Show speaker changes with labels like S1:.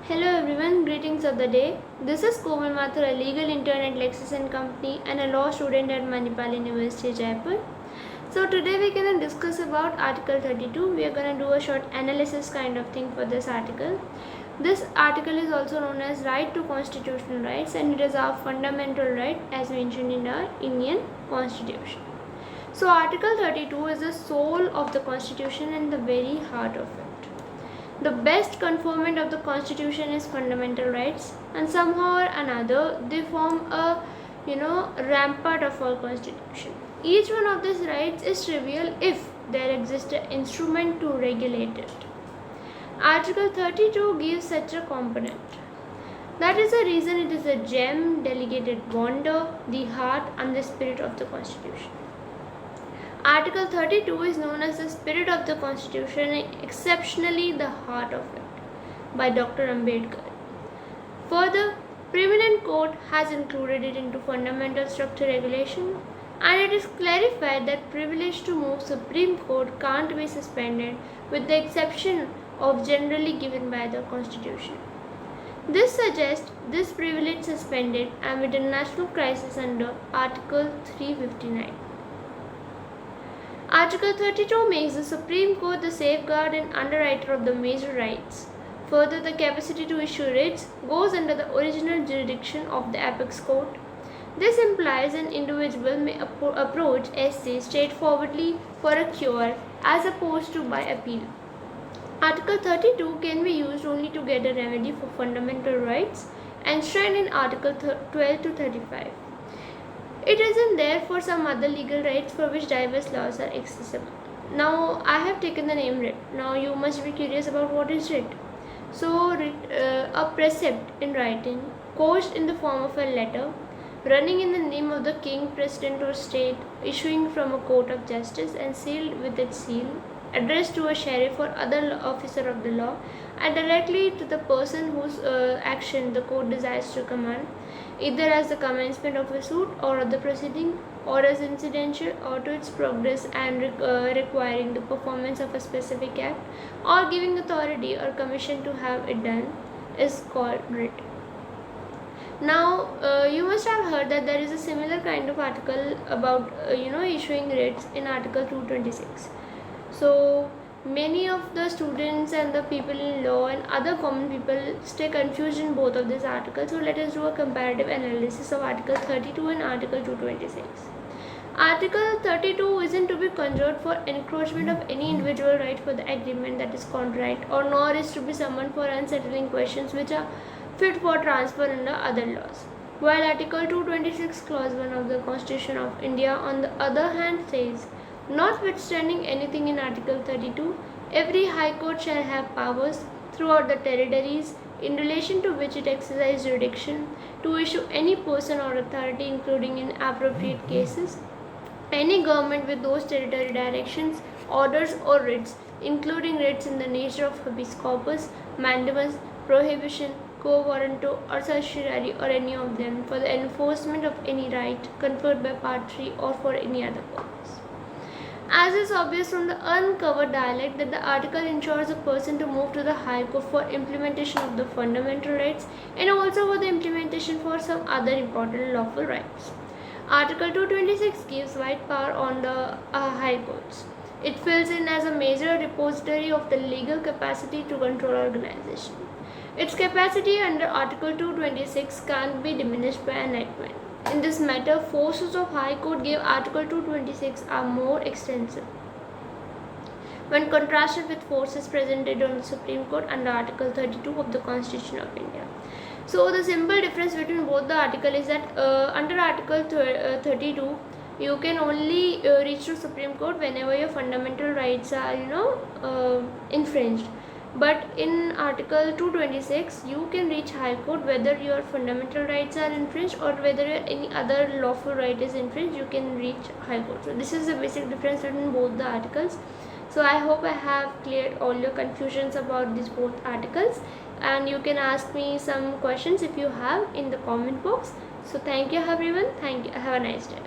S1: Hello everyone, greetings of the day. This is Komal Mathur, a legal intern at LEXIS and Company and a law student at Manipal University, Jaipur. So today we're going to discuss about Article 32. We are going to do a short analysis kind of thing for this article. This article is also known as Right to Constitutional Rights, and it is our fundamental right as mentioned in our Indian Constitution. So Article 32 is the soul of the Constitution and the very heart of it. The best conformant of the Constitution is fundamental rights, and somehow or another they form a rampart of our Constitution. Each one of these rights is trivial if there exists an instrument to regulate it. Article 32 gives such a component. That is the reason it is a gem, delegated wonder, the heart and the spirit of the Constitution. Article 32 is known as the spirit of the Constitution and exceptionally the heart of it by Dr. Ambedkar. Further, Preeminent Court has included it into fundamental structure regulation, and it is clarified that privilege to move Supreme Court can't be suspended with the exception of generally given by the Constitution. This suggests this privilege suspended amid a national crisis under Article 359. Article 32 makes the Supreme Court the safeguard and underwriter of the major rights. Further, the capacity to issue writs goes under the original jurisdiction of the apex court. This implies an individual may approach SC straightforwardly for a cure as opposed to by appeal. Article 32 can be used only to get a remedy for fundamental rights enshrined in Article 12 to 35. It isn't there for some other legal rights for which diverse laws are accessible. Now, I have taken the name writ. Now, you must be curious about what is writ. So, a precept in writing, couched in the form of a letter, running in the name of the king, president or state, issuing from a court of justice and sealed with its seal, addressed to a sheriff or other officer of the law, and directly to the person whose action the court desires to command, either as the commencement of a suit or of the proceeding, or as incidental or to its progress and requiring the performance of a specific act, or giving authority or commission to have it done, is called writ. Now, you must have heard that there is a similar kind of article about issuing writs in Article 226. So many of the students and the people in law and other common people stay confused in both of these articles. So let us do a comparative analysis of Article 32 and Article 226. Article 32 isn't to be conjured for encroachment of any individual right for the agreement that is contract, or nor is to be summoned for unsettling questions which are fit for transfer under other laws. While Article 226 Clause 1 of the Constitution of India on the other hand says, notwithstanding anything in Article 32, every High Court shall have powers throughout the territories in relation to which it exercises jurisdiction to issue any person or authority, including in appropriate cases, any government with those territory directions, orders or writs, including writs in the nature of habeas corpus, mandamus, prohibition, quo warranto or certiorari or any of them for the enforcement of any right conferred by Part 3 or for any other purpose. As is obvious from the uncovered dialect that the article ensures a person to move to the High Court for implementation of the fundamental rights and also for the implementation for some other important lawful rights. Article 226 gives wide power on the High Courts. It fills in as a major repository of the legal capacity to control organization. Its capacity under Article 226 can't be diminished by enactment. In this matter, forces of High Court gave Article 226 are more extensive when contrasted with forces presented on the Supreme Court under Article 32 of the Constitution of India. So the simple difference between both the article is that under Article 32, you can only reach to Supreme Court whenever your fundamental rights are infringed. But in Article 226, you can reach High Court whether your fundamental rights are infringed or whether any other lawful right is infringed, you can reach High Court. So this is the basic difference between both the articles. So I hope I have cleared all your confusions about these both articles, and you can ask me some questions if you have in the comment box. So thank you everyone. Thank you. Have a nice day.